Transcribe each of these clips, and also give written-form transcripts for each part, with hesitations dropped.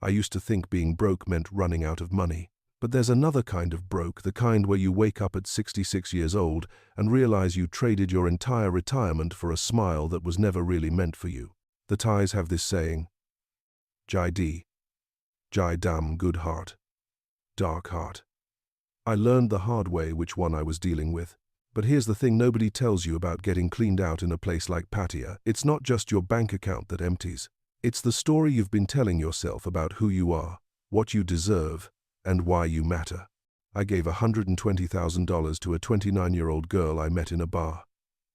I used to think being broke meant running out of money. But there's another kind of broke, the kind where you wake up at 66 years old and realize you traded your entire retirement for a smile that was never really meant for you. The Thais have this saying, Jai Di, Jai Dam, good heart, dark heart. I learned the hard way which one I was dealing with. But here's the thing nobody tells you about getting cleaned out in a place like Pattaya. It's not just your bank account that empties. It's the story you've been telling yourself about who you are, what you deserve, and why you matter. I gave $120,000 to a 29-year-old girl I met in a bar.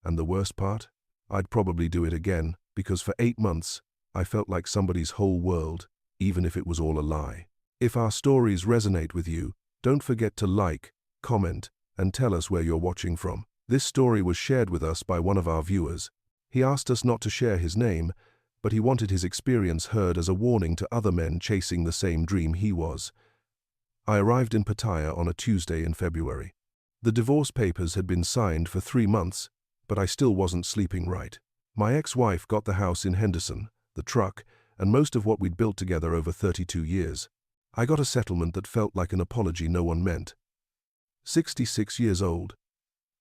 And the worst part? I'd probably do it again, because for 8 months, I felt like somebody's whole world, even if it was all a lie. If our stories resonate with you, don't forget to like, comment, and tell us where you're watching from. This story was shared with us by one of our viewers. He asked us not to share his name, but he wanted his experience heard as a warning to other men chasing the same dream he was. I arrived in Pattaya on a Tuesday in February. The divorce papers had been signed for 3 months, but I still wasn't sleeping right. My ex-wife got the house in Henderson, the truck, and most of what we'd built together over 32 years. I got a settlement that felt like an apology no one meant. 66 years old,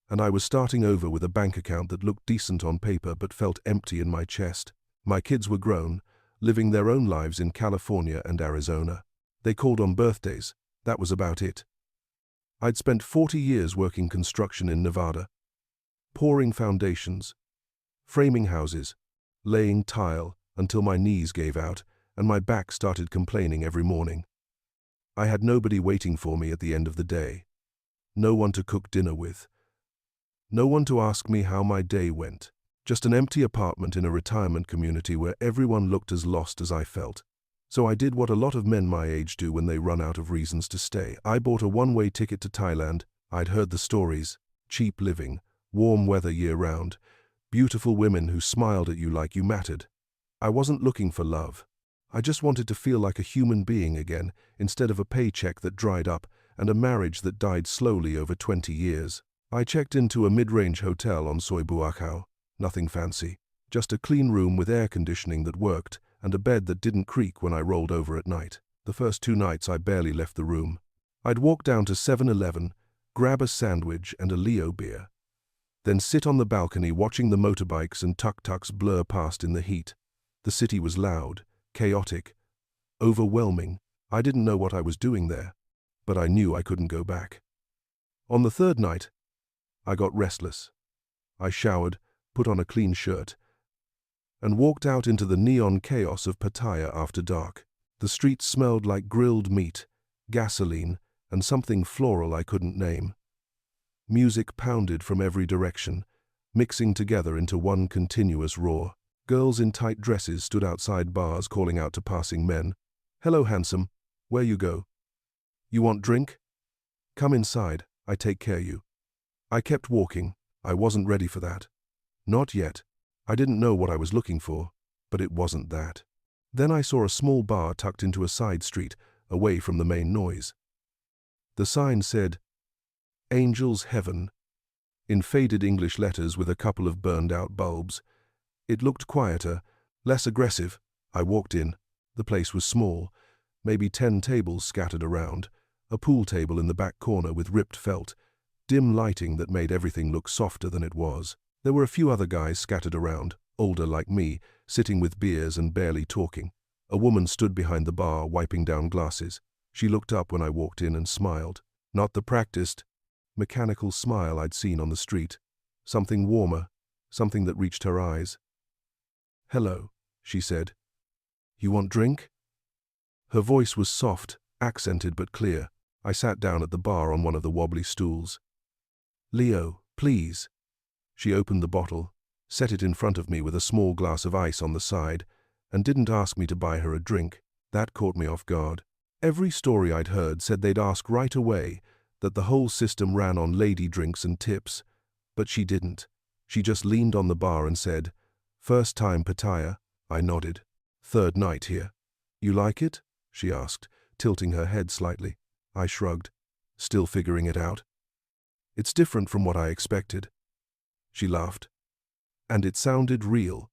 and I was starting over with a bank account that looked decent on paper but felt empty in my chest. My kids were grown, living their own lives in California and Arizona. They called on birthdays. That was about it. I'd spent 40 years working construction in Nevada, pouring foundations, framing houses, laying tile until my knees gave out and my back started complaining every morning. I had nobody waiting for me at the end of the day. No one to cook dinner with. No one to ask me how my day went. Just an empty apartment in a retirement community where everyone looked as lost as I felt. So I did what a lot of men my age do when they run out of reasons to stay. I bought a one-way ticket to Thailand. I'd heard the stories. Cheap living, warm weather year-round, beautiful women who smiled at you like you mattered. I wasn't looking for love. I just wanted to feel like a human being again, instead of a paycheck that dried up and a marriage that died slowly over 20 years. I checked into a mid-range hotel on Soi Buakau. Nothing fancy. Just a clean room with air conditioning that worked, and a bed that didn't creak when I rolled over at night. The first 2 nights I barely left the room. I'd walk down to 7-Eleven, grab a sandwich and a Leo beer, then sit on the balcony watching the motorbikes and tuk-tuks blur past in the heat. The city was loud, chaotic, overwhelming. I didn't know what I was doing there, but I knew I couldn't go back. On the 3rd night, I got restless. I showered, put on a clean shirt, and walked out into the neon chaos of Pattaya after dark. The streets smelled like grilled meat, gasoline, and something floral I couldn't name. Music pounded from every direction, mixing together into one continuous roar. Girls in tight dresses stood outside bars calling out to passing men, "Hello, handsome. Where you go? You want drink? Come inside, I take care you." I kept walking. I wasn't ready for that. Not yet. I didn't know what I was looking for, but it wasn't that. Then I saw a small bar tucked into a side street, away from the main noise. The sign said, "Angel's Heaven," in faded English letters with a couple of burned-out bulbs. It looked quieter, less aggressive. I walked in. The place was small, maybe 10 tables scattered around, a pool table in the back corner with ripped felt, dim lighting that made everything look softer than it was. There were a few other guys scattered around, older like me, sitting with beers and barely talking. A woman stood behind the bar, wiping down glasses. She looked up when I walked in and smiled. Not the practiced, mechanical smile I'd seen on the street. Something warmer, something that reached her eyes. "Hello," she said. "You want drink?" Her voice was soft, accented but clear. I sat down at the bar on one of the wobbly stools. "Leo, please." She opened the bottle, set it in front of me with a small glass of ice on the side, and didn't ask me to buy her a drink. That caught me off guard. Every story I'd heard said they'd ask right away, that the whole system ran on lady drinks and tips. But she didn't. She just leaned on the bar and said, "First time Pattaya?" I nodded. "3rd night here." "You like it?" she asked, tilting her head slightly. I shrugged, still figuring it out. "It's different from what I expected." She laughed. And it sounded real.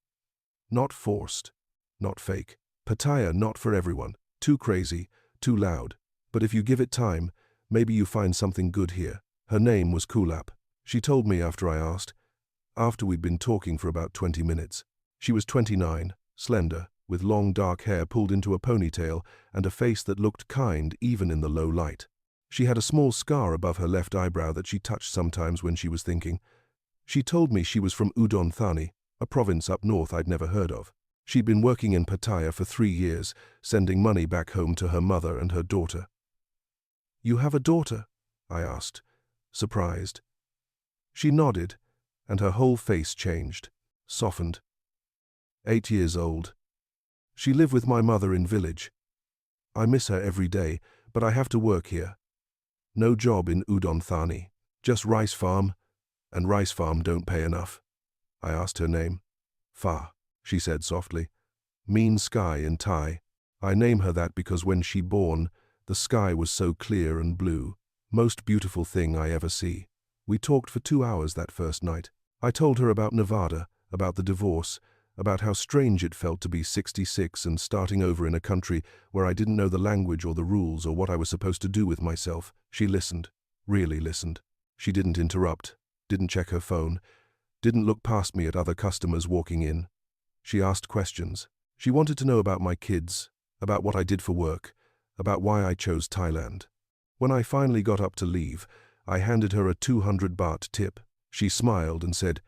Not forced, not fake. Pattaya not for everyone. Too crazy, too loud. But if you give it time, maybe you find something good here. Her name was Kulap. She told me after I asked, after we'd been talking for about 20 minutes. She was 29, slender, with long dark hair pulled into a ponytail and a face that looked kind even in the low light. She had a small scar above her left eyebrow that she touched sometimes when she was thinking. She told me she was from Udon Thani, a province up north I'd never heard of. She'd been working in Pattaya for 3 years, sending money back home to her mother and her daughter. "You have a daughter?" I asked, surprised. She nodded, and her whole face changed, softened. 8 years old. She lived with my mother in village. I miss her every day, but I have to work here. No job in Udon Thani, just rice farm, and rice farm don't pay enough. I asked her name. Fa, she said softly. Mean sky in Thai. I name her that because when she born, the sky was so clear and blue. Most beautiful thing I ever see. We talked for 2 hours that first night. I told her about Nevada, about the divorce, about how strange it felt to be 66 and starting over in a country where I didn't know the language or the rules or what I was supposed to do with myself. She listened, really listened. She didn't interrupt, didn't check her phone, didn't look past me at other customers walking in. She asked questions. She wanted to know about my kids, about what I did for work, about why I chose Thailand. When I finally got up to leave, I handed her a 200 baht tip. She smiled and said,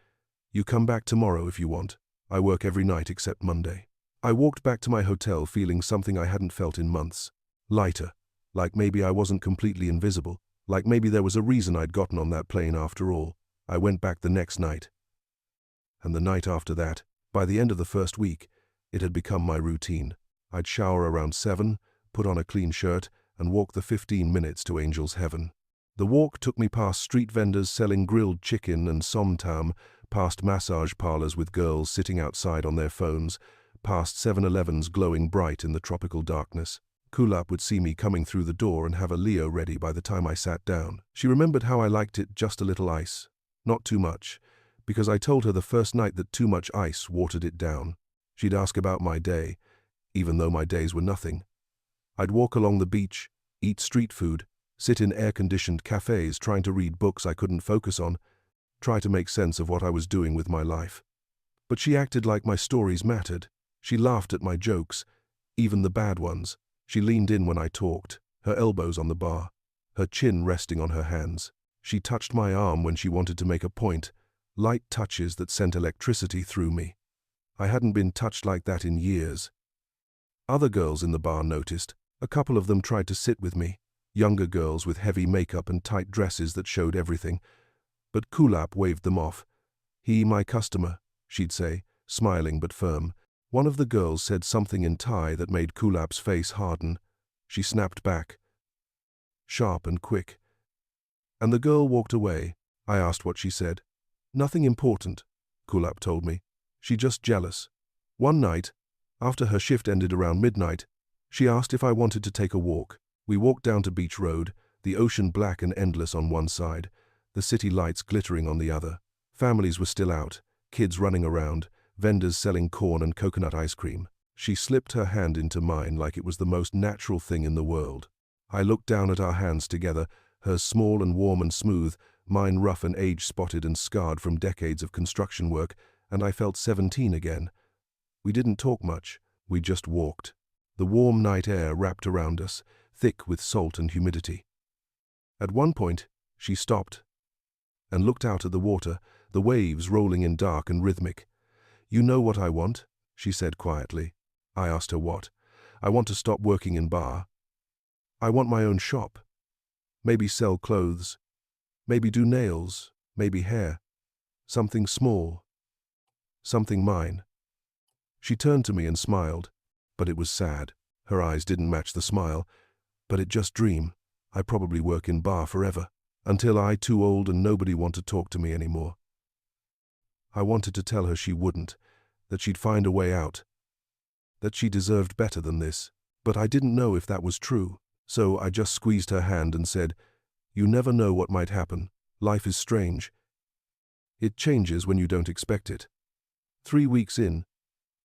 "You come back tomorrow if you want. I work every night except Monday." I walked back to my hotel feeling something I hadn't felt in months. Lighter, like maybe I wasn't completely invisible, like maybe there was a reason I'd gotten on that plane after all. I went back the next night. And the night after that, by the end of the first week, it had become my routine. I'd shower around 7, put on a clean shirt, and walk the 15 minutes to Angel's Heaven. The walk took me past street vendors selling grilled chicken and somtam, past massage parlors with girls sitting outside on their phones, past 7-Elevens glowing bright in the tropical darkness. Kulap would see me coming through the door and have a Leo ready by the time I sat down. She remembered how I liked it just a little ice, not too much, because I told her the first night that too much ice watered it down. She'd ask about my day, even though my days were nothing. I'd walk along the beach, eat street food, sit in air-conditioned cafes trying to read books I couldn't focus on, try to make sense of what I was doing with my life. But she acted like my stories mattered. She laughed at my jokes, even the bad ones. She leaned in when I talked, her elbows on the bar, her chin resting on her hands. She touched my arm when she wanted to make a point, light touches that sent electricity through me. I hadn't been touched like that in years. Other girls in the bar noticed. A couple of them tried to sit with me, younger girls with heavy makeup and tight dresses that showed everything. But Kulap waved them off. "He, my customer," she'd say, smiling but firm. One of the girls said something in Thai that made Kulap's face harden. She snapped back, sharp and quick. And the girl walked away. I asked what she said. "Nothing important," Kulap told me. "She just jealous." One night, after her shift ended around midnight, she asked if I wanted to take a walk. We walked down to Beach Road, the ocean black and endless on one side, the city lights glittering on the other. Families were still out, kids running around, vendors selling corn and coconut ice cream. She slipped her hand into mine like it was the most natural thing in the world. I looked down at our hands together, hers small and warm and smooth, mine rough and age-spotted and scarred from decades of construction work, and I felt 17 again. We didn't talk much, we just walked. The warm night air wrapped around us, thick with salt and humidity. At one point, she stopped and looked out at the water, the waves rolling in dark and rhythmic. "You know what I want?" she said quietly. I asked her what. "I want to stop working in bar. I want my own shop. Maybe sell clothes. Maybe do nails. Maybe hair. Something small. Something mine." She turned to me and smiled, but it was sad. Her eyes didn't match the smile. "But it just dream. I probably work in bar forever. Until I too old and nobody want to talk to me anymore." I wanted to tell her she wouldn't, that she'd find a way out, that she deserved better than this, but I didn't know if that was true. So I just squeezed her hand and said, "You never know what might happen. Life is strange. It changes when you don't expect it." 3 weeks in,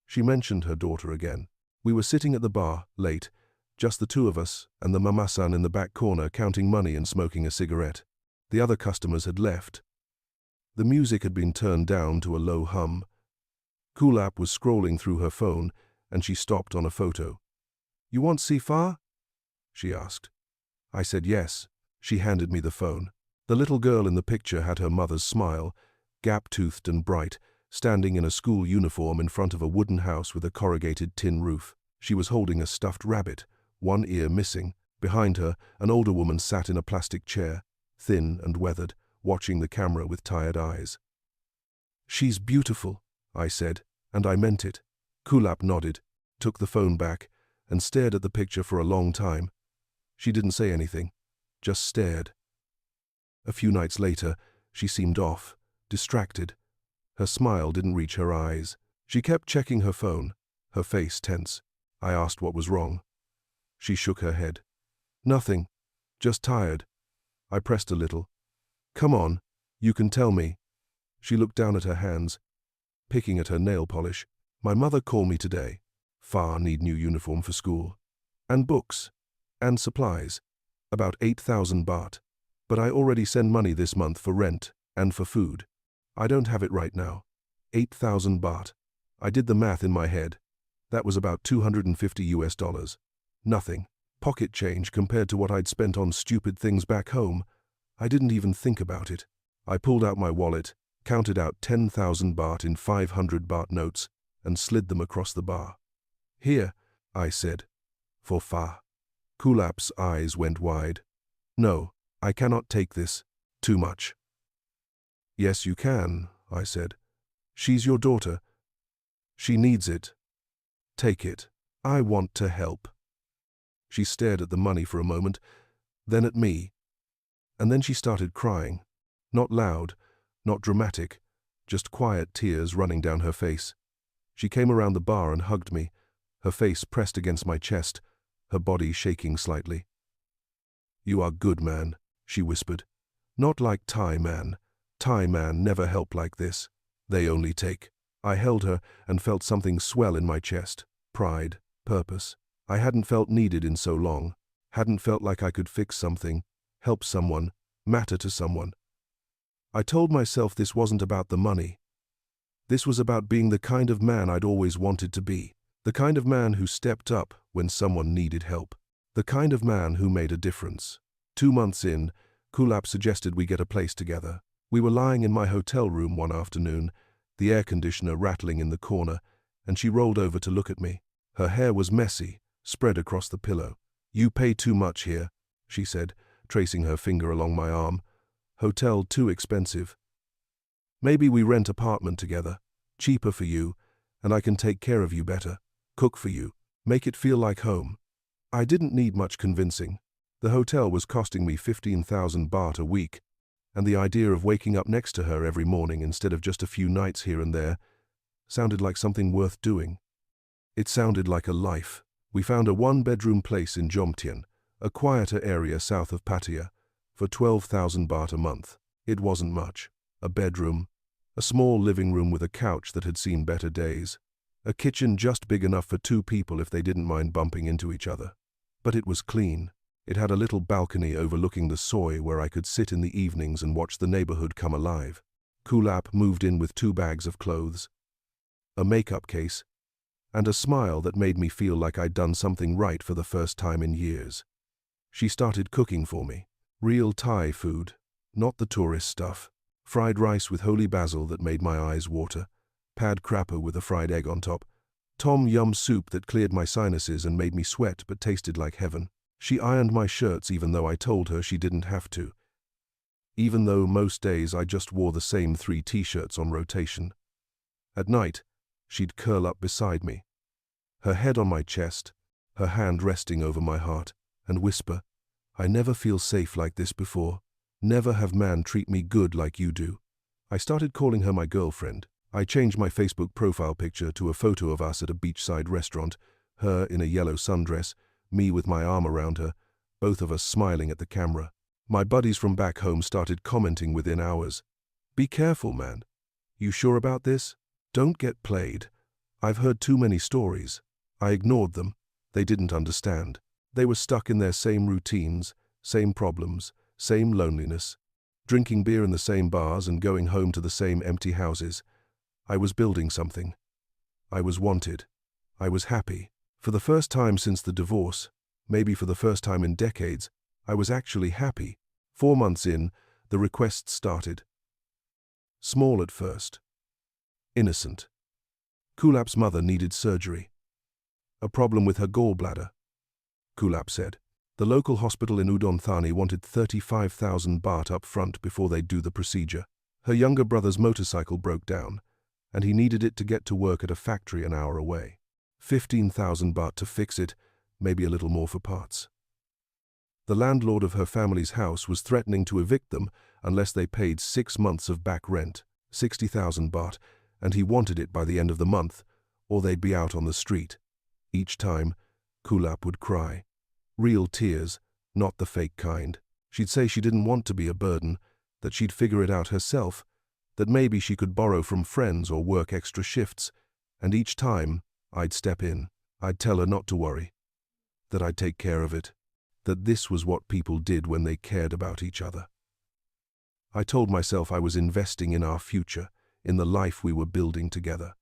she mentioned her daughter again. We were sitting at the bar, late, Just the two of us, and the mamasan in the back corner counting money and smoking a cigarette. The other customers had left. The music had been turned down to a low hum. Kulap was scrolling through her phone, and she stopped on a photo. "You want Sifa?" she asked. I said yes. She handed me the phone. The little girl in the picture had her mother's smile, gap-toothed and bright, standing in a school uniform in front of a wooden house with a corrugated tin roof. She was holding a stuffed rabbit, one ear missing. Behind her, an older woman sat in a plastic chair, thin and weathered, watching the camera with tired eyes. "She's beautiful," I said, and I meant it. Kulap nodded, took the phone back, and stared at the picture for a long time. She didn't say anything, just stared. A few nights later, she seemed off, distracted. Her smile didn't reach her eyes. She kept checking her phone, her face tense. I asked what was wrong. She shook her head. "Nothing, just tired." I pressed a little. "Come on, you can tell me." She looked down at her hands, picking at her nail polish. "My mother called me today. Fa need new uniform for school. And books. And supplies. About 8,000 baht. But I already send money this month for rent and for food. I don't have it right now. 8,000 baht. I did the math in my head. That was about $250. Nothing. Pocket change compared to what I'd spent on stupid things back home. I didn't even think about it. I pulled out my wallet, counted out 10,000 baht in 500 baht notes, and slid them across the bar. "Here," I said, "for Fa." Kulap's eyes went wide. "No, I cannot take this. Too much." "Yes, you can," I said. "She's your daughter. She needs it. Take it. I want to help." She stared at the money for a moment, then at me, and then she started crying. Not loud, not dramatic, just quiet tears running down her face. She came around the bar and hugged me, her face pressed against my chest, her body shaking slightly. "You are good, man," she whispered. "Not like Thai man. Thai man never help like this. They only take." I held her and felt something swell in my chest. Pride, purpose. I hadn't felt needed in so long. Hadn't felt like I could fix something, help someone, matter to someone. I told myself this wasn't about the money. This was about being the kind of man I'd always wanted to be. The kind of man who stepped up when someone needed help. The kind of man who made a difference. 2 months in, Kulap suggested we get a place together. We were lying in my hotel room one afternoon, the air conditioner rattling in the corner, and she rolled over to look at me. Her hair was messy, spread across the pillow. "You pay too much here," she said, tracing her finger along my arm. "Hotel too expensive. Maybe we rent apartment together, cheaper for you, and I can take care of you better, cook for you, make it feel like home." I didn't need much convincing. The hotel was costing me 15,000 baht a week, and the idea of waking up next to her every morning instead of just a few nights here and there sounded like something worth doing. It sounded like a life. We found a 1-bedroom place in Jomtien, a quieter area south of Pattaya, for 12,000 baht a month. It wasn't much. A bedroom, a small living room with a couch that had seen better days, a kitchen just big enough for 2 people if they didn't mind bumping into each other. But it was clean. It had a little balcony overlooking the soy where I could sit in the evenings and watch the neighborhood come alive. Kulap moved in with 2 bags of clothes, a makeup case, and a smile that made me feel like I'd done something right for the first time in years. She started cooking for me. Real Thai food, not the tourist stuff. Fried rice with holy basil that made my eyes water, pad crapper with a fried egg on top, tom yum soup that cleared my sinuses and made me sweat but tasted like heaven. She ironed my shirts even though I told her she didn't have to. Even though most days I just wore the same 3 t-shirts on rotation. At night, she'd curl up beside me, her head on my chest, her hand resting over my heart, and whisper, "I never feel safe like this before. Never have man treat me good like you do." I started calling her my girlfriend. I changed my Facebook profile picture to a photo of us at a beachside restaurant, her in a yellow sundress, me with my arm around her, both of us smiling at the camera. My buddies from back home started commenting within hours. "Be careful, man. You sure about this? Don't get played. I've heard too many stories." I ignored them. They didn't understand. They were stuck in their same routines, same problems, same loneliness, drinking beer in the same bars and going home to the same empty houses. I was building something. I was wanted. I was happy. For the first time since the divorce, maybe for the first time in decades, I was actually happy. 4 months in, the requests started. Small at first. Innocent. Kulap's mother needed surgery. A problem with her gallbladder. Kulap said. The local hospital in Udon Thani wanted 35,000 baht up front before they'd do the procedure. Her younger brother's motorcycle broke down, and he needed it to get to work at a factory an hour away. 15,000 baht to fix it, maybe a little more for parts. The landlord of her family's house was threatening to evict them unless they paid 6 months of back rent, 60,000 baht, and he wanted it by the end of the month, or they'd be out on the street. Each time, Kulap would cry. Real tears, not the fake kind. She'd say she didn't want to be a burden, that she'd figure it out herself, that maybe she could borrow from friends or work extra shifts, and each time, I'd step in. I'd tell her not to worry, that I'd take care of it, that this was what people did when they cared about each other. I told myself I was investing in our future, in the life we were building together.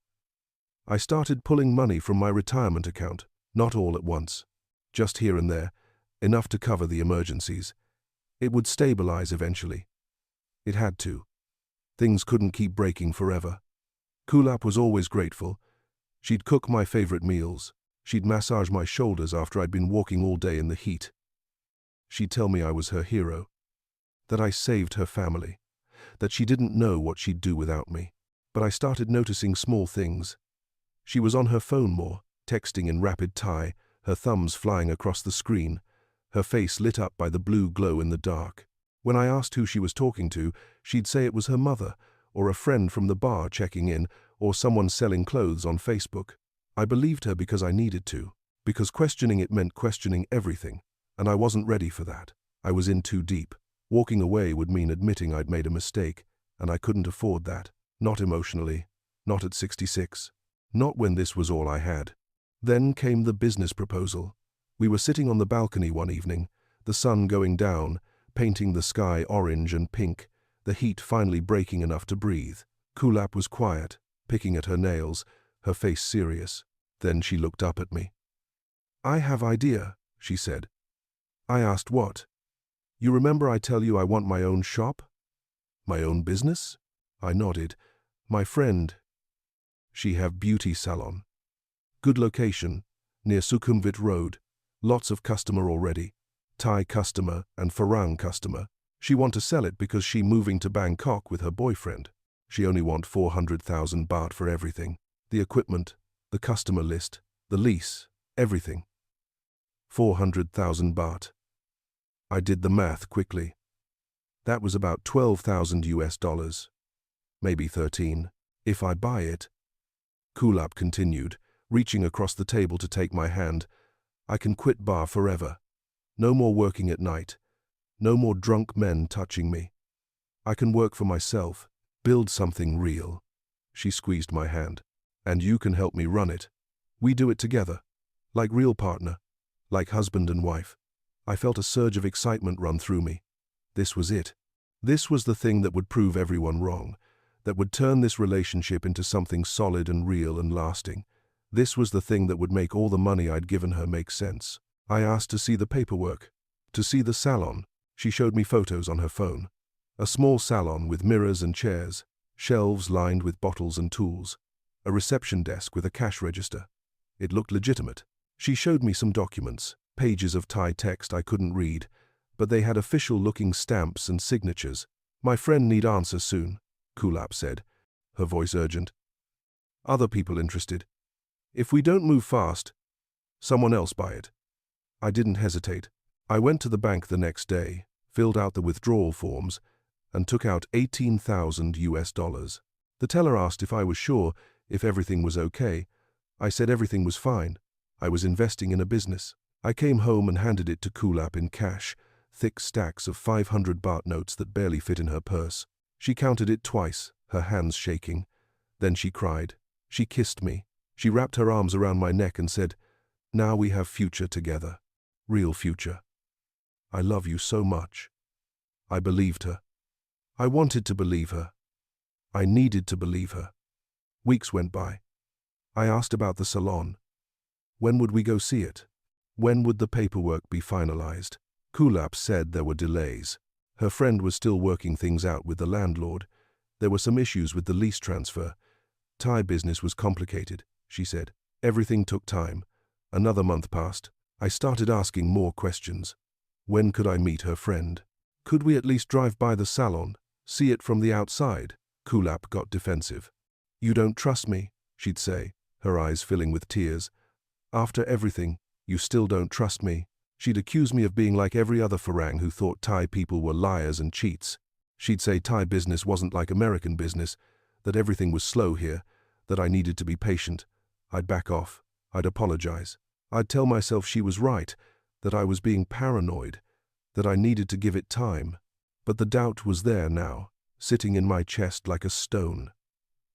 I started pulling money from my retirement account, not all at once, just here and there, enough to cover the emergencies. It would stabilize eventually. It had to. Things couldn't keep breaking forever. Kulap was always grateful. She'd cook my favorite meals. She'd massage my shoulders after I'd been walking all day in the heat. She'd tell me I was her hero, that I saved her family, that she didn't know what she'd do without me. But I started noticing small things. She was on her phone more, texting in rapid Thai, her thumbs flying across the screen, her face lit up by the blue glow in the dark. When I asked who she was talking to, she'd say it was her mother, or a friend from the bar checking in, or someone selling clothes on Facebook. I believed her because I needed to, because questioning it meant questioning everything, and I wasn't ready for that. I was in too deep. Walking away would mean admitting I'd made a mistake, and I couldn't afford that. Not emotionally, not at 66, not when this was all I had. Then came the business proposal. We were sitting on the balcony one evening, the sun going down, painting the sky orange and pink, the heat finally breaking enough to breathe. Kulap was quiet, picking at her nails, her face serious. Then she looked up at me. "I have idea," she said. I asked what. "You remember I tell you I want my own shop? My own business?" I nodded. "My friend. She have beauty salon. Good location, near Sukhumvit Road. Lots of customer already. Thai customer and Farang customer. She want to sell it because she moving to Bangkok with her boyfriend. She only want 400,000 baht for everything. The equipment, the customer list, the lease, everything. 400,000 baht. I did the math quickly. That was about 12,000 US dollars. Maybe 13, if I buy it." Kulap continued, reaching across the table to take my hand. "I can quit bar forever. No more working at night. No more drunk men touching me. I can work for myself, build something real." She squeezed my hand. "And you can help me run it. We do it together, like real partner, like husband and wife." I felt a surge of excitement run through me. This was it. This was the thing that would prove everyone wrong, that would turn this relationship into something solid and real and lasting. This was the thing that would make all the money I'd given her make sense. I asked to see the paperwork, to see the salon. She showed me photos on her phone. A small salon with mirrors and chairs, shelves lined with bottles and tools, a reception desk with a cash register. It looked legitimate. She showed me some documents, pages of Thai text I couldn't read, but they had official-looking stamps and signatures. "My friend need answer soon," Kulap said, her voice urgent. "Other people interested. If we don't move fast, someone else buy it." I didn't hesitate. I went to the bank the next day, filled out the withdrawal forms, and took out 18,000 US dollars. The teller asked if I was sure, if everything was okay. I said everything was fine. I was investing in a business. I came home and handed it to Kulap in cash, thick stacks of 500 baht notes that barely fit in her purse. She counted it twice, her hands shaking. Then she cried. She kissed me. She wrapped her arms around my neck and said, "Now we have future together." real future. I love you so much. I believed her. I wanted to believe her. I needed to believe her. Weeks went by. I asked about the salon. When would we go see it? When would the paperwork be finalized? Kulap said there were delays. Her friend was still working things out with the landlord. There were some issues with the lease transfer. Thai business was complicated, she said. Everything took time. Another month passed. I started asking more questions. When could I meet her friend? Could we at least drive by the salon, see it from the outside? Kulap got defensive. You don't trust me, she'd say, her eyes filling with tears. After everything, you still don't trust me. She'd accuse me of being like every other Farang who thought Thai people were liars and cheats. She'd say Thai business wasn't like American business, that everything was slow here, that I needed to be patient. I'd back off. I'd apologize. I'd tell myself she was right, that I was being paranoid, that I needed to give it time. But the doubt was there now, sitting in my chest like a stone.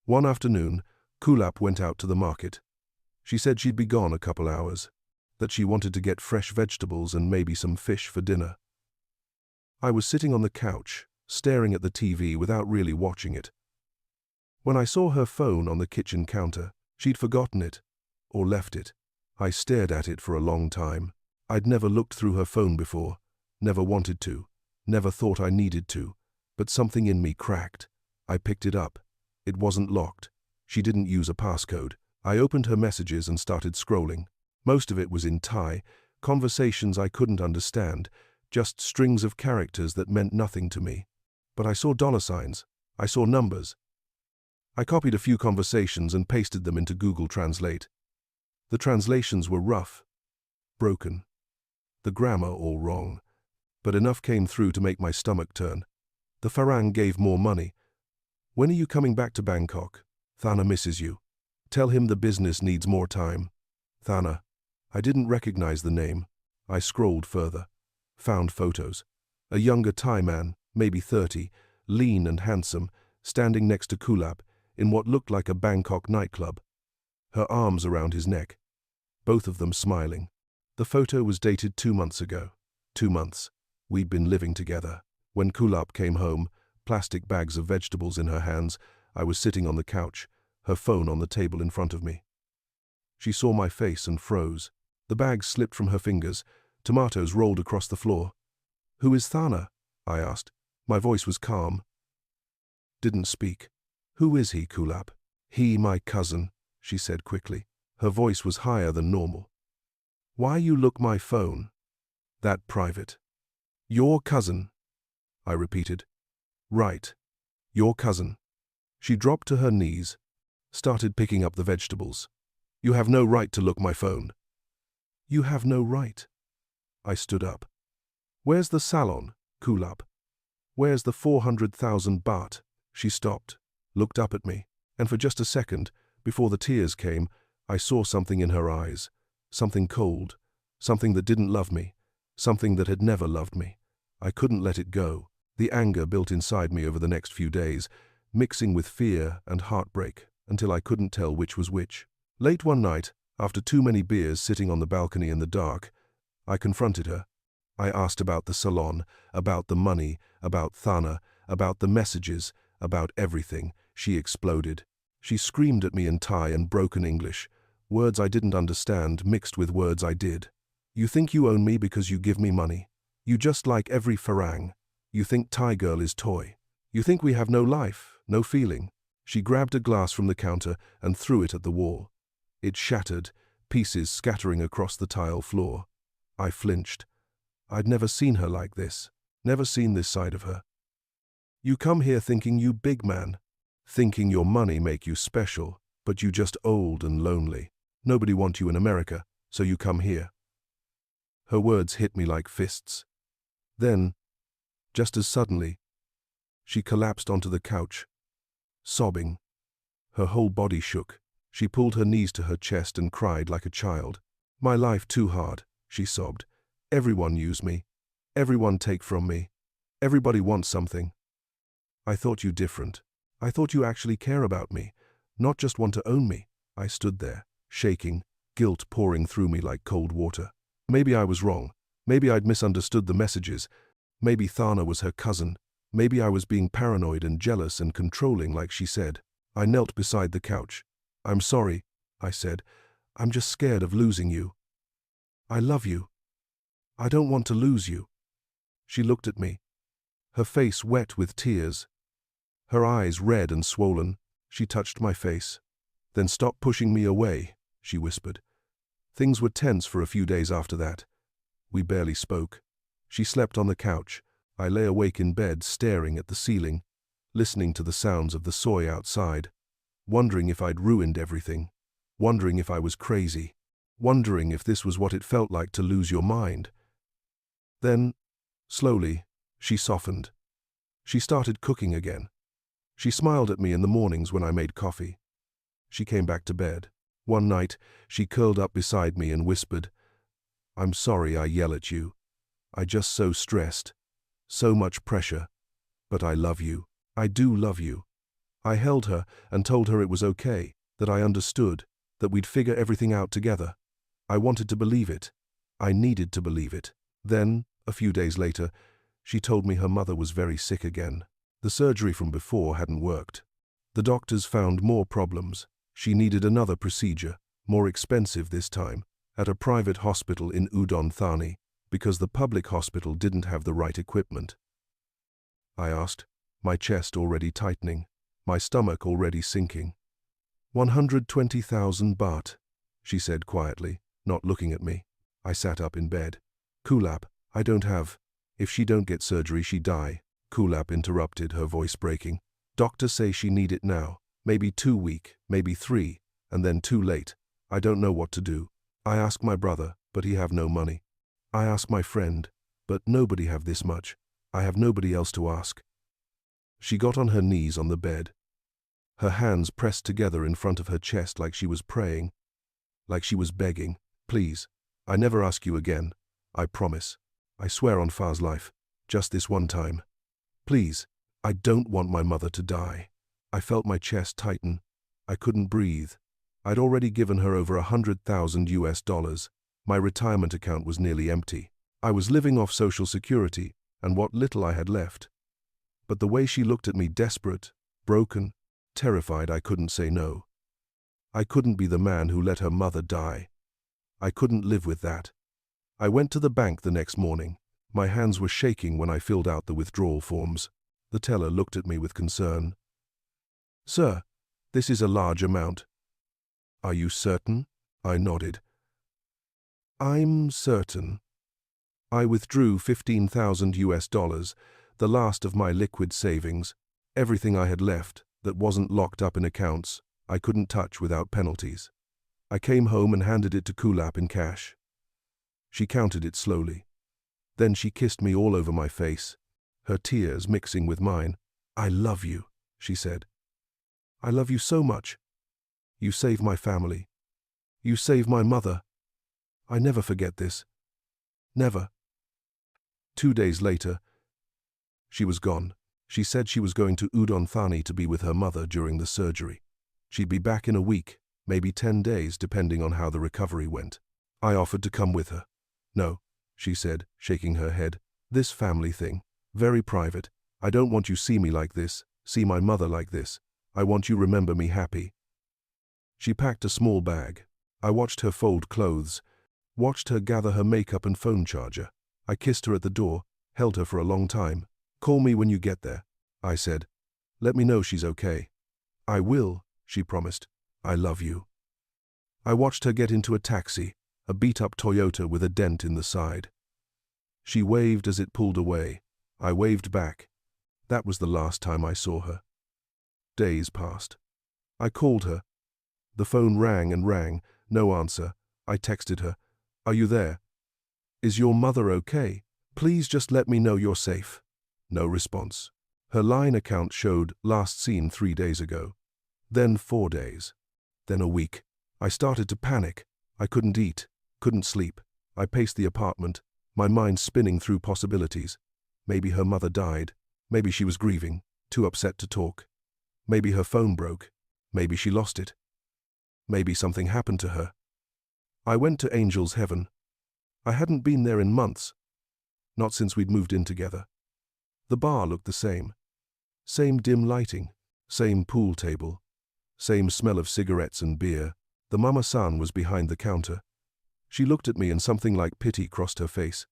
One afternoon, Kulap went out to the market. She said she'd be gone a couple hours, that she wanted to get fresh vegetables and maybe some fish for dinner. I was sitting on the couch, staring at the TV without really watching it. When I saw her phone on the kitchen counter, she'd forgotten it, or left it. I stared at it for a long time. I'd never looked through her phone before, never wanted to, never thought I needed to, but something in me cracked. I picked it up. It wasn't locked. She didn't use a passcode. I opened her messages and started scrolling. Most of it was in Thai, conversations I couldn't understand, just strings of characters that meant nothing to me. But I saw dollar signs. I saw numbers. I copied a few conversations and pasted them into Google Translate. The translations were rough, broken, the grammar all wrong, but enough came through to make my stomach turn. The Farang gave more money. When are you coming back to Bangkok? Thana misses you. Tell him the business needs more time. Thana. I didn't recognize the name. I scrolled further. Found photos. A younger Thai man, maybe 30, lean and handsome, standing next to Kulap in what looked like a Bangkok nightclub. Her arms around his neck. Both of them smiling. The photo was dated 2 months ago. 2 months. We'd been living together. When Kulap came home, plastic bags of vegetables in her hands, I was sitting on the couch, her phone on the table in front of me. She saw my face and froze. The bags slipped from her fingers. Tomatoes rolled across the floor. Who is Thana? I asked. My voice was calm. Didn't speak. Who is he, Kulap? He, my cousin, she said quickly. Her voice was higher than normal. Why you look my phone? That private. Your cousin, I repeated. Right. Your cousin. She dropped to her knees, started picking up the vegetables. You have no right to look my phone. You have no right. I stood up. Where's the salon, Kulap? Where's the 400,000 baht? She stopped, looked up at me, and for just a second, before the tears came, I saw something in her eyes, something cold, something that didn't love me, something that had never loved me. I couldn't let it go. The anger built inside me over the next few days, mixing with fear and heartbreak, until I couldn't tell which was which. Late one night, after too many beers sitting on the balcony in the dark, I confronted her. I asked about the salon, about the money, about Thana, about the messages, about everything. She exploded. She screamed at me in Thai and broken English, words I didn't understand mixed with words I did. You think you own me because you give me money. You just like every Farang. You think Thai girl is toy. You think we have no life, no feeling. She grabbed a glass from the counter and threw it at the wall. It shattered, pieces scattering across the tile floor. I flinched. I'd never seen her like this, never seen this side of her. You come here thinking you big man, thinking your money make you special, but you just old and lonely. Nobody want you in America, so you come here. Her words hit me like fists. Then, just as suddenly, she collapsed onto the couch, sobbing. Her whole body shook. She pulled her knees to her chest and cried like a child. My life too hard, she sobbed. Everyone use me. Everyone take from me. Everybody wants something. I thought you different. I thought you actually care about me, not just want to own me. I stood there, shaking, guilt pouring through me like cold water. Maybe I was wrong. Maybe I'd misunderstood the messages. Maybe Thana was her cousin. Maybe I was being paranoid and jealous and controlling like she said. I knelt beside the couch. "I'm sorry," I said. "I'm just scared of losing you. I love you. I don't want to lose you." She looked at me, her face wet with tears, her eyes red and swollen. She touched my face. "Then stop pushing me away," she whispered. Things were tense for a few days after that. We barely spoke. She slept on the couch. I lay awake in bed, staring at the ceiling, listening to the sounds of the soy outside, wondering if I'd ruined everything, wondering if I was crazy, wondering if this was what it felt like to lose your mind. Then, slowly, she softened. She started cooking again. She smiled at me in the mornings when I made coffee. She came back to bed. One night, she curled up beside me and whispered, "I'm sorry I yell at you. I just so stressed. So much pressure. But I love you. I do love you." I held her and told her it was okay, that I understood, that we'd figure everything out together. I wanted to believe it. I needed to believe it. Then, a few days later, she told me her mother was very sick again. The surgery from before hadn't worked. The doctors found more problems. She needed another procedure, more expensive this time, at a private hospital in Udon Thani, because the public hospital didn't have the right equipment. I asked, my chest already tightening, my stomach already sinking. 120,000 baht, she said quietly, not looking at me. I sat up in bed. "Kulap, I don't have. If she don't get surgery, she die." Kulap interrupted, her voice breaking. "Doctors say she need it now, maybe 2 weeks, maybe 3, and then too late. I don't know what to do. I ask my brother, but he have no money. I ask my friend, but nobody have this much. I have nobody else to ask." She got on her knees on the bed, her hands pressed together in front of her chest like she was praying, like she was begging. "Please, I never ask you again. I promise. I swear on Far's life, just this one time. Please, I don't want my mother to die." I felt my chest tighten. I couldn't breathe. I'd already given her over $100,000. My retirement account was nearly empty. I was living off Social Security and what little I had left. But the way she looked at me, desperate, broken, terrified, I couldn't say no. I couldn't be the man who let her mother die. I couldn't live with that. I went to the bank the next morning. My hands were shaking when I filled out the withdrawal forms. The teller looked at me with concern. "Sir, this is a large amount." "Are you certain?" I nodded. "I'm certain. I withdrew $15,000, the last of my liquid savings, everything I had left that wasn't locked up in accounts I couldn't touch without penalties. I came home and handed it to Kulap in cash. She counted it slowly. Then she kissed me all over my face, her tears mixing with mine. "I love you," she said. "I love you so much. You saved my family. You saved my mother. I never forget this. Never." 2 days later, she was gone. She said she was going to Udon Thani to be with her mother during the surgery. She'd be back in a week, maybe 10 days, depending on how the recovery went. I offered to come with her. "No," she said, shaking her head. "This family thing, very private. I don't want you see me like this, see my mother like this. I want you remember me happy." She packed a small bag. I watched her fold clothes, watched her gather her makeup and phone charger. I kissed her at the door, held her for a long time. "Call me when you get there," I said. "Let me know she's okay." "I will," she promised. "I love you." I watched her get into a taxi, a beat-up Toyota with a dent in the side. She waved as it pulled away. I waved back. That was the last time I saw her. Days passed. I called her. The phone rang and rang. No answer. I texted her. "Are you there? Is your mother okay? Please just let me know you're safe." No response. Her line account showed last seen 3 days ago. Then 4 days. Then a week. I started to panic. I couldn't eat, couldn't sleep. I paced the apartment, my mind spinning through possibilities. Maybe her mother died. Maybe she was grieving, too upset to talk. Maybe her phone broke. Maybe she lost it. Maybe something happened to her. I went to Angel's Heaven. I hadn't been there in months. Not since we'd moved in together. The bar looked the same. Same dim lighting, same pool table, same smell of cigarettes and beer. The mama-san was behind the counter. She looked at me and something like pity crossed her face.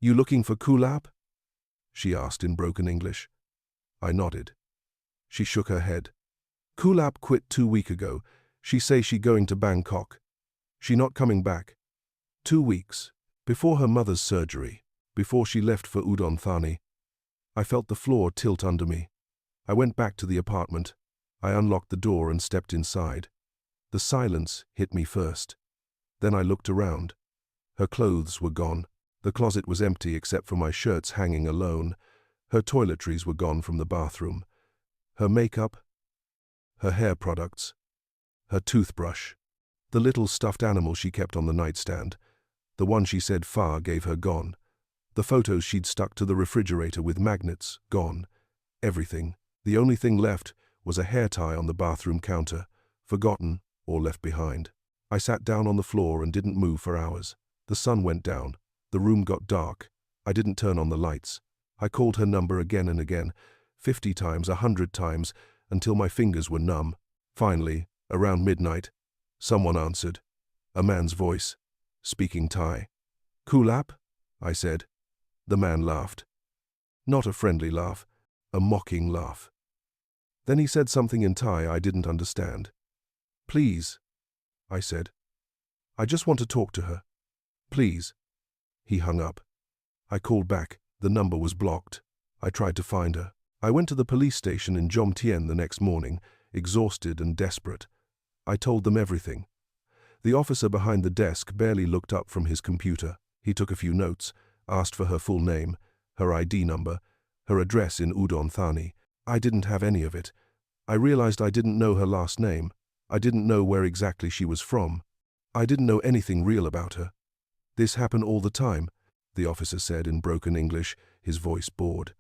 "You looking for Kulap?" she asked in broken English. I nodded. She shook her head. "Kulap quit 2 weeks ago. She say she going to Bangkok. She not coming back. 2 weeks. Before her mother's surgery. Before she left for Udon Thani." I felt the floor tilt under me. I went back to the apartment. I unlocked the door and stepped inside. The silence hit me first. Then I looked around. Her clothes were gone. The closet was empty except for my shirts hanging alone. Her toiletries were gone from the bathroom. Her makeup, her hair products, her toothbrush, the little stuffed animal she kept on the nightstand, the one she said Fa gave her, gone. The photos she'd stuck to the refrigerator with magnets, gone. Everything. The only thing left was a hair tie on the bathroom counter, forgotten or left behind. I sat down on the floor and didn't move for hours. The sun went down. The room got dark. I didn't turn on the lights. I called her number again and again, 50 times, 100 times, until my fingers were numb. Finally, around midnight, someone answered. A man's voice, speaking Thai. "Kulap?" I said. The man laughed. Not a friendly laugh, a mocking laugh. Then he said something in Thai I didn't understand. "Please," I said. "I just want to talk to her. Please." He hung up. I called back. The number was blocked. I tried to find her. I went to the police station in Jomtien the next morning, exhausted and desperate. I told them everything. The officer behind the desk barely looked up from his computer. He took a few notes, asked for her full name, her ID number, her address in Udon Thani. I didn't have any of it. I realized I didn't know her last name. I didn't know where exactly she was from. I didn't know anything real about her. "This happened all the time," the officer said in broken English, his voice bored.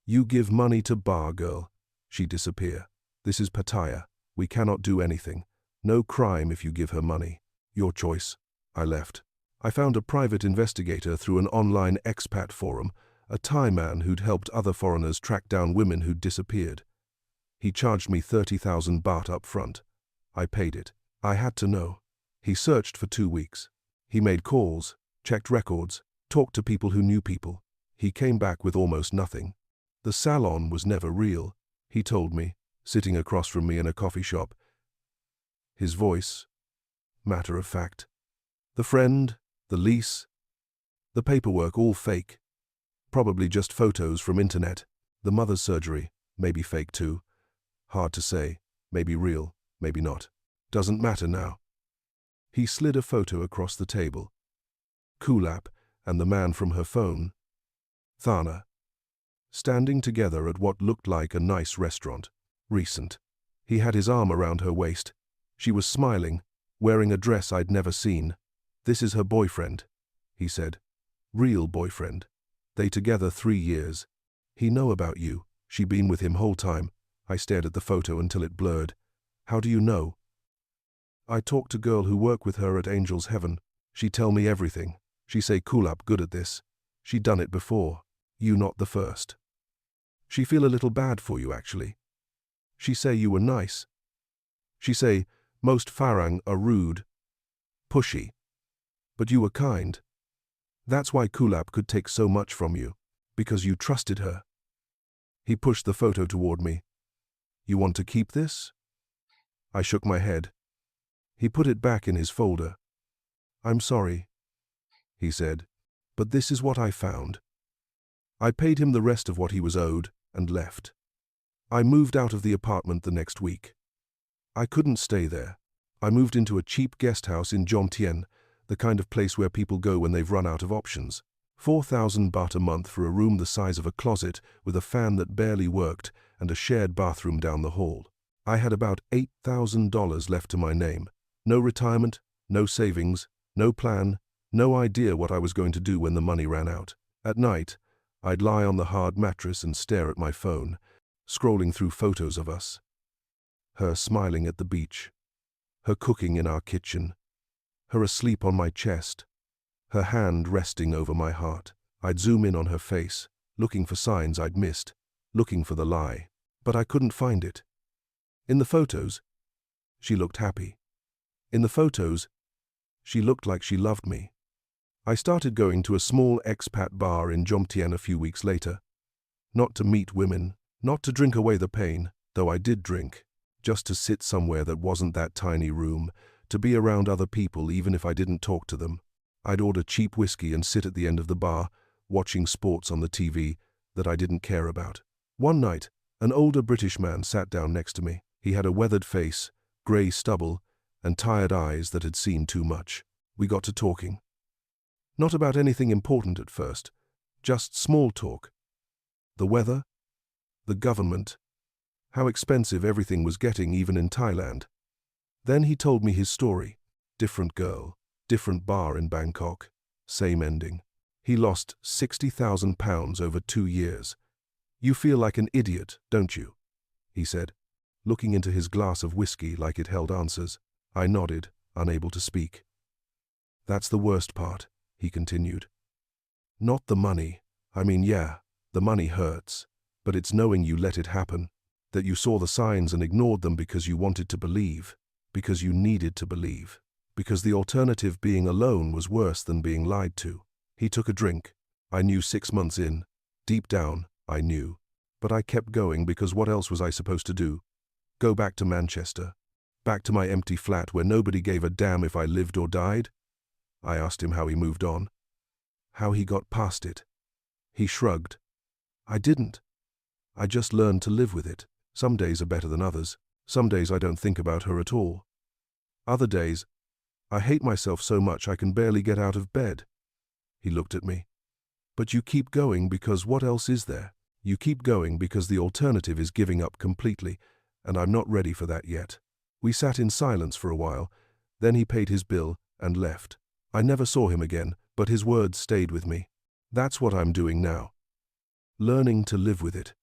"You give money to bar girl. She disappear. This is Pattaya. We cannot do anything. No crime if you give her money. Your choice." I left. I found a private investigator through an online expat forum, a Thai man who'd helped other foreigners track down women who'd disappeared. He charged me 30,000 baht up front. I paid it. I had to know. He searched for 2 weeks. He made calls, checked records, talked to people who knew people. He came back with almost nothing. The salon was never real, he told me, sitting across from me in a coffee shop. His voice, matter of fact. The friend, the lease, the paperwork, all fake. Probably just photos from internet. The mother's surgery, maybe fake too. Hard to say, maybe real, maybe not. Doesn't matter now. He slid a photo across the table. Kulap and the man from her phone, Thana, standing together at what looked like a nice restaurant. Recent. He had his arm around her waist. She was smiling, wearing a dress I'd never seen. "This is her boyfriend," he said. "Real boyfriend. They together 3 years. He know about you. She been with him whole time." I stared at the photo until it blurred. "How do you know?" "I talked to girl who work with her at Angel's Heaven. She tell me everything. She say Kulap good at this. She done it before. You not the first. She feel a little bad for you actually. She say you were nice. She say most Farang are rude, pushy. But you were kind. That's why Kulap could take so much from you. Because you trusted her." He pushed the photo toward me. "You want to keep this?" I shook my head. He put it back in his folder. "I'm sorry," he said, "but this is what I found." I paid him the rest of what he was owed and left. I moved out of the apartment the next week. I couldn't stay there. I moved into a cheap guest house in Jomtien, the kind of place where people go when they've run out of options. 4,000 baht a month for a room the size of a closet with a fan that barely worked and a shared bathroom down the hall. I had about $8,000 left to my name. No retirement, no savings, no plan, no idea what I was going to do when the money ran out. At night, I'd lie on the hard mattress and stare at my phone, scrolling through photos of us. Her smiling at the beach. Her cooking in our kitchen. Her asleep on my chest. Her hand resting over my heart. I'd zoom in on her face, looking for signs I'd missed, looking for the lie. But I couldn't find it. In the photos, she looked happy. In the photos, she looked like she loved me. I started going to a small expat bar in Jomtien a few weeks later. Not to meet women, not to drink away the pain, though I did drink, just to sit somewhere that wasn't that tiny room, to be around other people even if I didn't talk to them. I'd order cheap whiskey and sit at the end of the bar, watching sports on the TV that I didn't care about. One night, an older British man sat down next to me. He had a weathered face, grey stubble, and tired eyes that had seen too much. We got to talking. Not about anything important at first, just small talk. The weather, the government, how expensive everything was getting even in Thailand. Then he told me his story. Different girl, different bar in Bangkok, same ending. He lost £60,000 over 2 years. You feel like an idiot, don't you? He said, looking into his glass of whiskey like it held answers. I nodded, unable to speak. That's the worst part, he continued. Not the money. I mean, yeah, the money hurts, but it's knowing you let it happen, that you saw the signs and ignored them because you wanted to believe, because you needed to believe, because the alternative being alone was worse than being lied to. He took a drink. I knew 6 months in. Deep down, I knew. But I kept going because what else was I supposed to do? Go back to Manchester? Back to my empty flat where nobody gave a damn if I lived or died? I asked him how he moved on. How he got past it. He shrugged. I didn't. I just learned to live with it. Some days are better than others. Some days I don't think about her at all. Other days, I hate myself so much I can barely get out of bed. He looked at me. But you keep going because what else is there? You keep going because the alternative is giving up completely, and I'm not ready for that yet. We sat in silence for a while, then he paid his bill and left. I never saw him again, but his words stayed with me. That's what I'm doing now. Learning to live with it.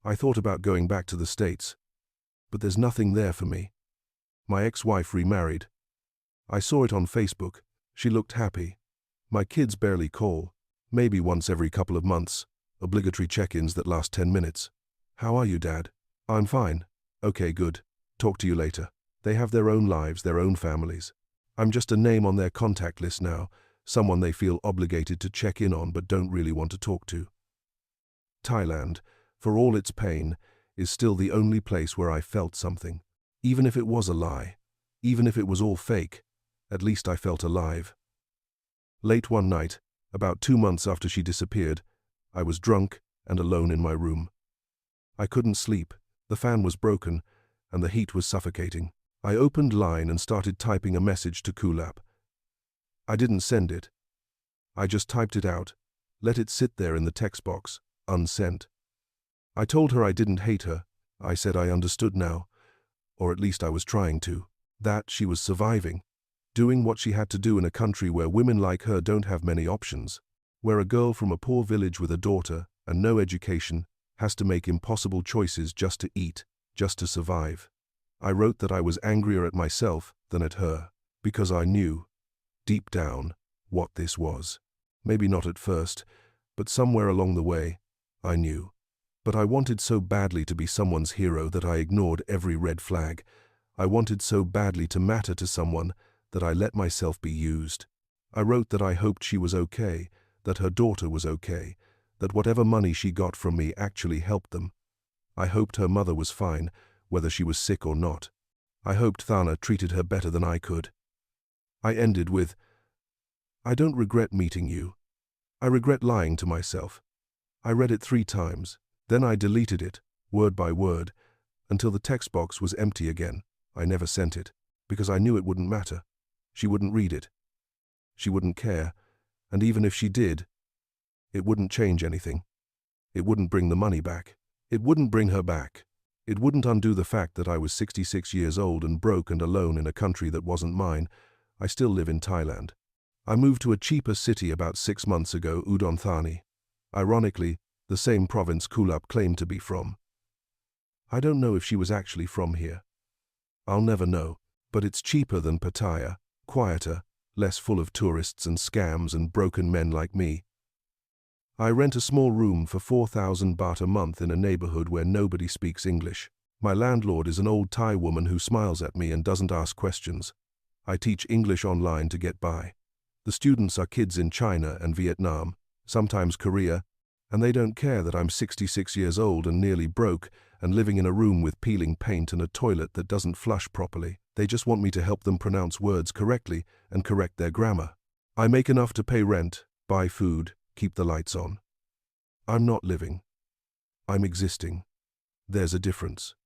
I thought about going back to the States, but there's nothing there for me. My ex-wife remarried. I saw it on Facebook. She looked happy. My kids barely call, maybe once every couple of months, obligatory check-ins that last 10 minutes. How are you, Dad? I'm fine. Okay, good. Talk to you later. They have their own lives, their own families. I'm just a name on their contact list now, someone they feel obligated to check in on but don't really want to talk to. Thailand, for all its pain, is still the only place where I felt something. Even if it was a lie, even if it was all fake, at least I felt alive. Late one night, about 2 months after she disappeared, I was drunk and alone in my room. I couldn't sleep, the fan was broken, and the heat was suffocating. I opened Line and started typing a message to Kulap. I didn't send it. I just typed it out, let it sit there in the text box, unsent. I told her I didn't hate her. I said I understood now, or at least I was trying to, that she was surviving, doing what she had to do in a country where women like her don't have many options, where a girl from a poor village with a daughter and no education has to make impossible choices just to eat, just to survive. I wrote that I was angrier at myself than at her, because I knew, deep down, what this was. Maybe not at first, but somewhere along the way, I knew. But I wanted so badly to be someone's hero that I ignored every red flag. I wanted so badly to matter to someone that I let myself be used. I wrote that I hoped she was okay, that her daughter was okay, that whatever money she got from me actually helped them. I hoped her mother was fine, whether she was sick or not. I hoped Thana treated her better than I could. I ended with, I don't regret meeting you. I regret lying to myself. I read it 3 times. Then I deleted it, word by word, until the text box was empty again. I never sent it, because I knew it wouldn't matter. She wouldn't read it. She wouldn't care, and even if she did, it wouldn't change anything. It wouldn't bring the money back. It wouldn't bring her back. It wouldn't undo the fact that I was 66 years old and broke and alone in a country that wasn't mine. I still live in Thailand. I moved to a cheaper city about 6 months ago, Udon Thani. Ironically, the same province Kulap claimed to be from. I don't know if she was actually from here. I'll never know, but it's cheaper than Pattaya, quieter, less full of tourists and scams and broken men like me. I rent a small room for 4,000 baht a month in a neighborhood where nobody speaks English. My landlord is an old Thai woman who smiles at me and doesn't ask questions. I teach English online to get by. The students are kids in China and Vietnam, sometimes Korea, and they don't care that I'm 66 years old and nearly broke and living in a room with peeling paint and a toilet that doesn't flush properly. They just want me to help them pronounce words correctly and correct their grammar. I make enough to pay rent, buy food, keep the lights on. I'm not living. I'm existing. There's a difference.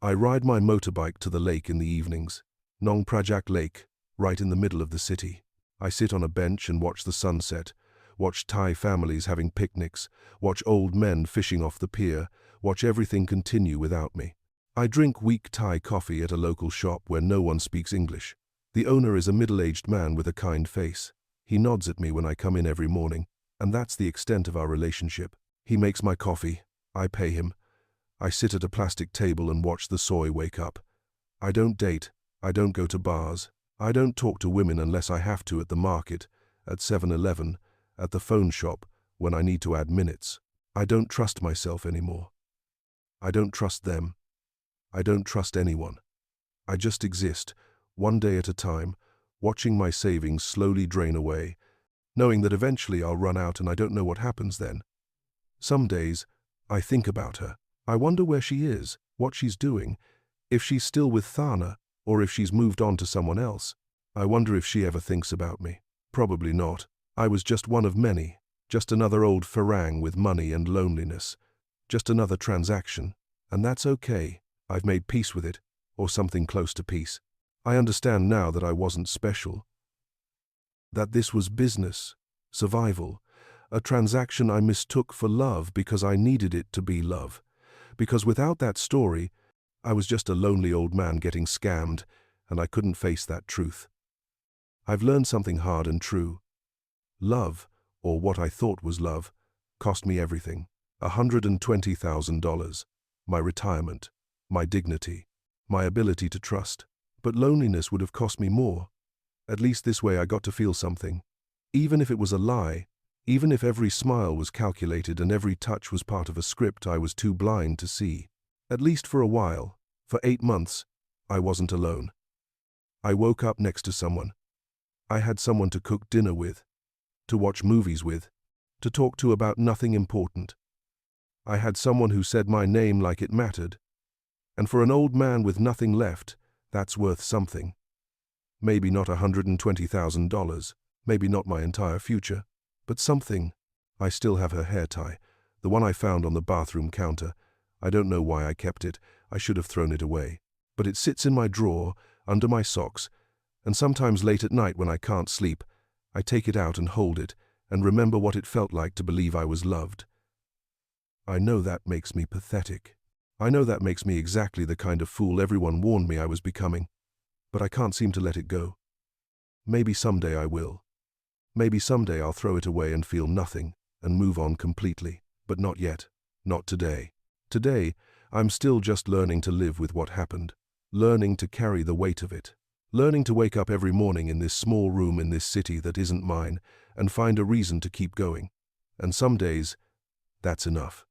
I ride my motorbike to the lake in the evenings, Nong Prajak Lake, right in the middle of the city. I sit on a bench and watch the sunset, watch Thai families having picnics, watch old men fishing off the pier, watch everything continue without me. I drink weak Thai coffee at a local shop where no one speaks English. The owner is a middle-aged man with a kind face. He nods at me when I come in every morning, and that's the extent of our relationship. He makes my coffee. I pay him. I sit at a plastic table and watch the soy wake up. I don't date. I don't go to bars. I don't talk to women unless I have to at the market, at 7-Eleven, at the phone shop, when I need to add minutes. I don't trust myself anymore. I don't trust them. I don't trust anyone. I just exist, one day at a time, watching my savings slowly drain away, knowing that eventually I'll run out and I don't know what happens then. Some days, I think about her. I wonder where she is, what she's doing, if she's still with Thana, or if she's moved on to someone else. I wonder if she ever thinks about me. Probably not. I was just one of many, just another old farang with money and loneliness, just another transaction, and that's okay. I've made peace with it, or something close to peace. I understand now that I wasn't special, that this was business, survival, a transaction I mistook for love because I needed it to be love, because without that story, I was just a lonely old man getting scammed, and I couldn't face that truth. I've learned something hard and true. Love, or what I thought was love, cost me everything. $120,000, my retirement, my dignity, my ability to trust. But loneliness would have cost me more. At least this way I got to feel something. Even if it was a lie, even if every smile was calculated and every touch was part of a script I was too blind to see. At least for a while, for 8 months, I wasn't alone. I woke up next to someone. I had someone to cook dinner with, to watch movies with, to talk to about nothing important. I had someone who said my name like it mattered. And for an old man with nothing left, that's worth something. Maybe not $120,000, maybe not my entire future, but something. I still have her hair tie, the one I found on the bathroom counter. I don't know why I kept it. I should have thrown it away. But it sits in my drawer, under my socks, and sometimes late at night when I can't sleep, I take it out and hold it, and remember what it felt like to believe I was loved. I know that makes me pathetic. I know that makes me exactly the kind of fool everyone warned me I was becoming, but I can't seem to let it go. Maybe someday I will. Maybe someday I'll throw it away and feel nothing, and move on completely, but not yet, not today. Today, I'm still just learning to live with what happened, learning to carry the weight of it, learning to wake up every morning in this small room in this city that isn't mine and find a reason to keep going. And some days, that's enough.